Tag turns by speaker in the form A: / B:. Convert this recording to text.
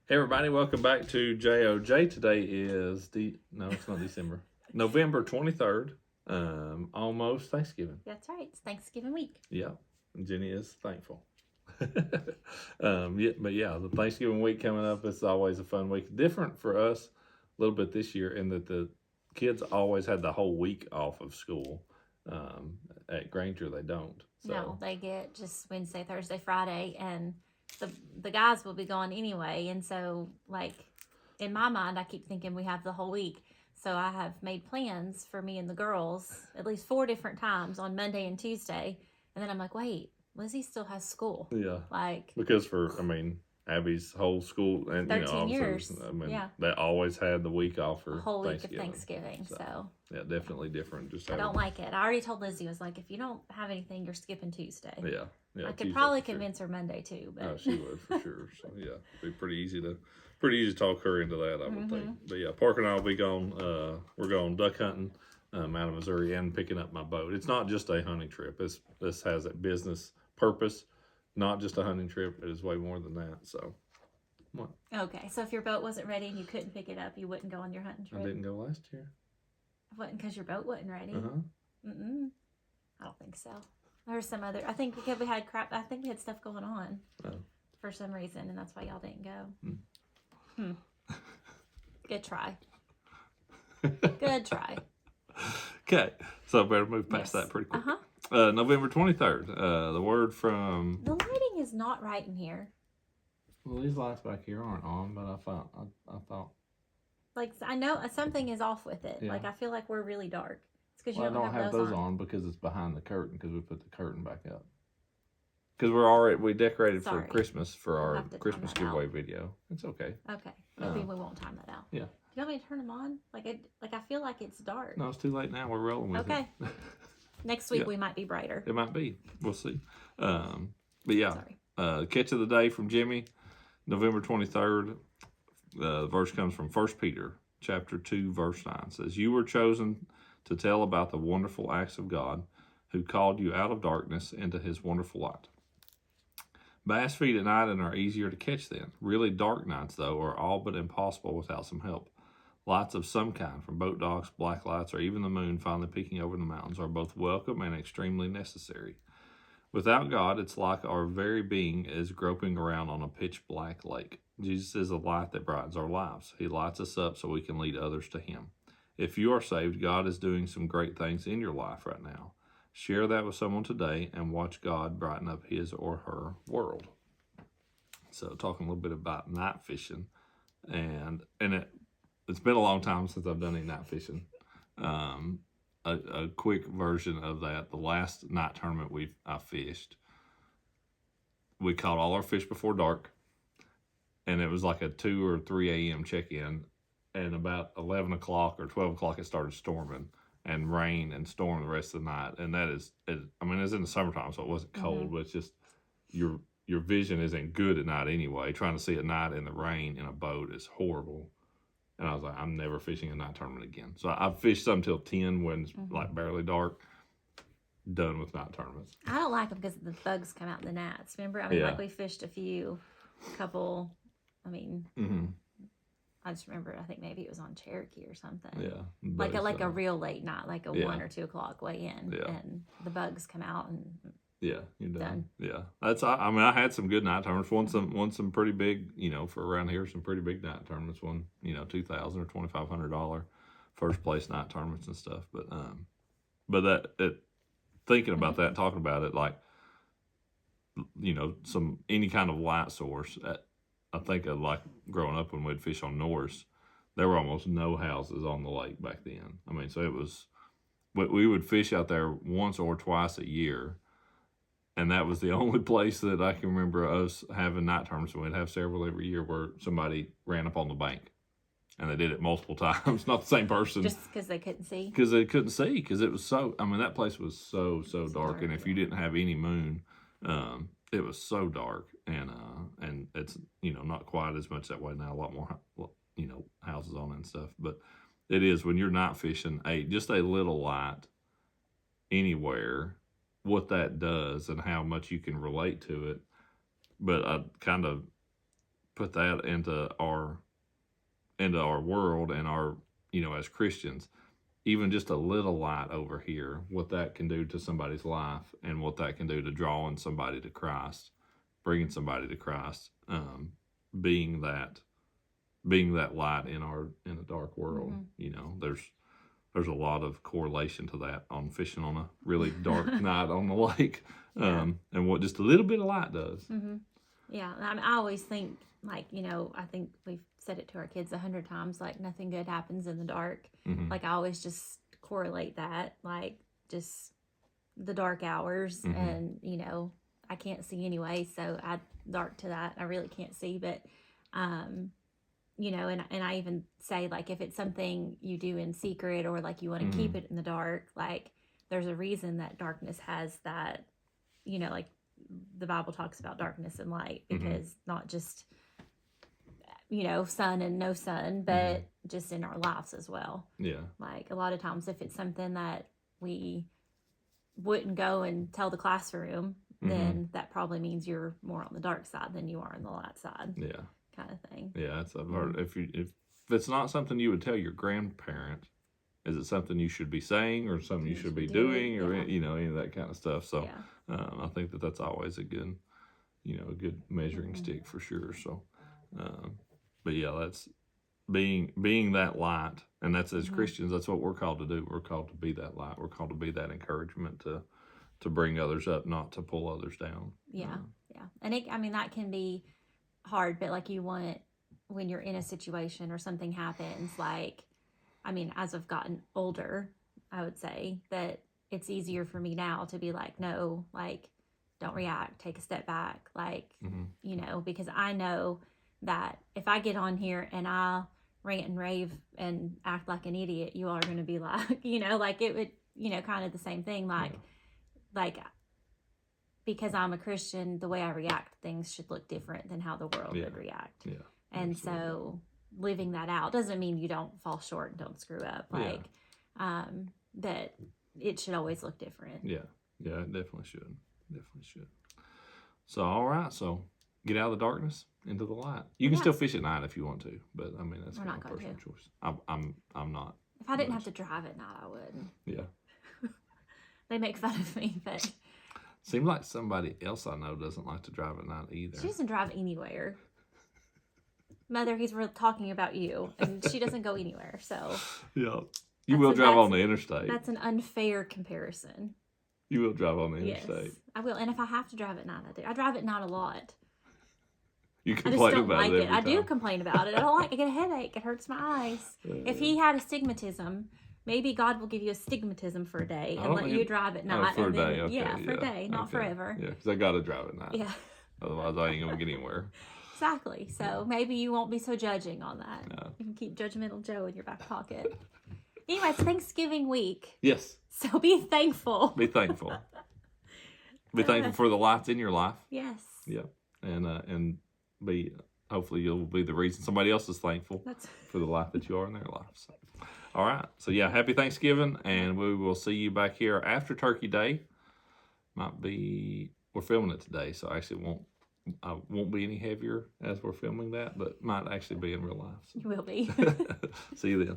A: Hey everybody, welcome back to JOJ. Today is no, it's not December. November 23rd. Almost Thanksgiving.
B: That's right. It's Thanksgiving week.
A: Yeah. Jenny is thankful. But the Thanksgiving week coming up is always a fun week. Different for us a little bit this year in that the kids always had the whole week off of school. At Granger they don't. So
B: No, they get just Wednesday, Thursday, Friday, and the the guys will be gone anyway. And so, like in my mind, I keep thinking we have the whole week. So I have made plans for me and the girls at least 4 different times on Monday and Tuesday, and then I'm like, wait, Lizzie still has school.
A: yeah.
B: Like
A: Because Abby's whole school and
B: 13 years. Yeah,
A: they always had the week off
B: a
A: for
B: whole week of
A: Thanksgiving.
B: Thanksgiving. So
A: Yeah, definitely different. Just
B: I don't like it. I already told Lizzie, I was like, if you don't have anything, you're skipping Tuesday.
A: Yeah.
B: I could
A: Tuesday
B: probably
A: for sure.
B: convince her Monday too, but
A: She would for sure. So yeah, it'd be pretty easy to talk her into that, I would think. But yeah, Parker and I will be gone. We're going duck hunting out of Missouri and picking up my boat. It's not just a hunting trip. This has a business purpose, not just a hunting trip. It is way more than that. So. What?
B: Okay, so if your boat wasn't ready and you couldn't pick it up, you wouldn't go on your hunting trip?
A: I didn't go last year.
B: Wasn't because your boat wasn't ready?
A: Uh-huh.
B: I don't think so. There was some other, I think because we had crap, I think we had stuff going on for some reason, and that's why y'all didn't go. Good try. Good try.
A: Okay, so I better move past that pretty quick. November 23rd. The word from...
B: The lighting is not right in here.
A: Well, these lights back here aren't on, but I thought.
B: Like, I know something is off with it.
A: Yeah.
B: Like, I feel like we're really dark. It's because
A: I
B: you
A: don't have those on because it's behind the curtain because we put the curtain back up. Because we decorated for Christmas for our Christmas giveaway video. It's okay.
B: Okay, maybe we won't time that out.
A: Yeah.
B: Do you want me to turn them on? I feel like it's dark.
A: No, it's too late now. We're rolling with it.
B: Okay. Next week we might be brighter.
A: It might be. We'll see. But yeah. Sorry. Catch of the day from Jimmy. November 23rd, the verse comes from 1 Peter chapter 2, verse 9. It says, "You were chosen to tell about the wonderful acts of God who called you out of darkness into his wonderful light." Bass feed at night and are easier to catch then. Really dark nights, though, are all but impossible without some help. Lights of some kind, from boat docks, black lights, or even the moon finally peeking over the mountains, are both welcome and extremely necessary. Without God, it's like our very being is groping around on a pitch-black lake. Jesus is the light that brightens our lives. He lights us up so we can lead others to him. If you are saved, God is doing some great things in your life right now. Share that with someone today and watch God brighten up his or her world. So talking a little bit about night fishing. And it's been a long time since I've done any night fishing. A quick version of that. The last night tournament I fished, we caught all our fish before dark, and it was like a 2 or 3 a.m. check-in, and about 11 o'clock or 12 o'clock it started storming and rain and storm the rest of the night. And it's in the summertime, so it wasn't cold, but it's just your vision isn't good at night anyway. Trying to see at night in the rain in a boat is horrible. And I was like, I'm never fishing a night tournament again. So I fished some till 10 when it's like barely dark. Done with night tournaments.
B: I don't like them because the bugs come out in the gnats. Remember? Like we fished a couple. I just remember, I think maybe it was on Cherokee or something.
A: Yeah.
B: Like a real late night, like a 1 or 2 o'clock weigh in. Yeah. And the bugs come out and...
A: Yeah, you're done. Yeah, I had some good night tournaments. Won some pretty big, for around here, some pretty big night tournaments. Won, $2,000 or $2,500 first place night tournaments and stuff. But thinking about that, talking about it, like, any kind of light source. I think of like growing up when we'd fish on Norris, there were almost no houses on the lake back then. So it was, we would fish out there once or twice a year. And that was the only place that I can remember us having night tournaments. We'd have several every year where somebody ran up on the bank. And they did it multiple times. Not the same person.
B: Just because they couldn't see?
A: Because they couldn't see. Because it was so... that place was so dark. And if you didn't have any moon, it was so dark. And it's, not quite as much that way now. A lot more, houses on it and stuff. But it is, when you're night fishing, just a little light anywhere... what that does and how much you can relate to it. But I kind of put that into our world and our, as Christians, even just a little light over here, what that can do to somebody's life and what that can do to drawing somebody to Christ, bringing somebody to Christ, being that light in a dark world. There's a lot of correlation to that on fishing on a really dark night on the lake, and what just a little bit of light does.
B: Yeah, I always think, like, I think we've said it to our kids 100 times, like, nothing good happens in the dark. Like, I always just correlate that, like, just the dark hours, and, I can't see anyway, so I dark to that. I really can't see, but, and I even say, like, if it's something you do in secret or, like, you want to keep it in the dark, like, there's a reason that darkness has that, like, the Bible talks about darkness and light, because not just, sun and no sun, but just in our lives as well.
A: Yeah.
B: Like, a lot of times if it's something that we wouldn't go and tell the classroom, then that probably means you're more on the dark side than you are on the light side.
A: Yeah.
B: Kind of thing.
A: Yeah, it's if it's not something you would tell your grandparent, is it something you should be saying or something you should be doing, or any of that kind of stuff? So I think that's always a good a good measuring stick for sure. So but yeah, that's being that light, and that's as Christians, that's what we're called to do. We're called to be that light. We're called to be that encouragement to bring others up, not to pull others down.
B: Yeah. And that can be hard, but like, you want, when you're in a situation or something happens, like, as I've gotten older, I would say that it's easier for me now to be like, no, like, don't react, take a step back, like, because I know that if I get on here and I rant and rave and act like an idiot, you all are going to be like, like, it would, kind of the same thing, like, because I'm a Christian, the way I react to things should look different than how the world would react.
A: Yeah.
B: And so living that out doesn't mean you don't fall short and don't screw up. Like, that it should always look different.
A: Yeah. Yeah, it definitely should. Definitely should. So, all right. So get out of the darkness into the light. You can still fish at night if you want to, but that's kind of a personal choice. I'm not.
B: If I didn't have to drive at night, I would.
A: Yeah.
B: They make fun of me, but
A: seems like somebody else I know doesn't like to drive at night either.
B: She doesn't drive anywhere. Mother, he's really talking about you, and she doesn't go anywhere, so.
A: Yeah. You will drive on the interstate.
B: That's an unfair comparison.
A: You will drive on the interstate.
B: Yes, I will. And if I have to drive at night, I do. I drive at night a lot.
A: You complain about it every time.
B: I do complain about it. I don't like it. I get a headache. It hurts my eyes. If he had astigmatism, maybe God will give you astigmatism for a day and let you drive at night.
A: For a day, okay.
B: Yeah, for a day, not forever.
A: Yeah, because I got to drive at night.
B: Yeah.
A: Otherwise, I ain't going to get anywhere.
B: Exactly. So maybe you won't be so judging on that. No. You can keep Judgmental Joe in your back pocket. Anyway, it's Thanksgiving week.
A: Yes.
B: So be thankful.
A: Be thankful. Be thankful for the lights in your life.
B: Yes.
A: Yeah. And hopefully you'll be the reason somebody else is thankful for the life that you are in their lives. So, all right. So yeah, happy Thanksgiving, and we will see you back here after Turkey Day. We're filming it today, so actually won't be any heavier as we're filming that, but might actually be in real life. So.
B: You will be.
A: See you then.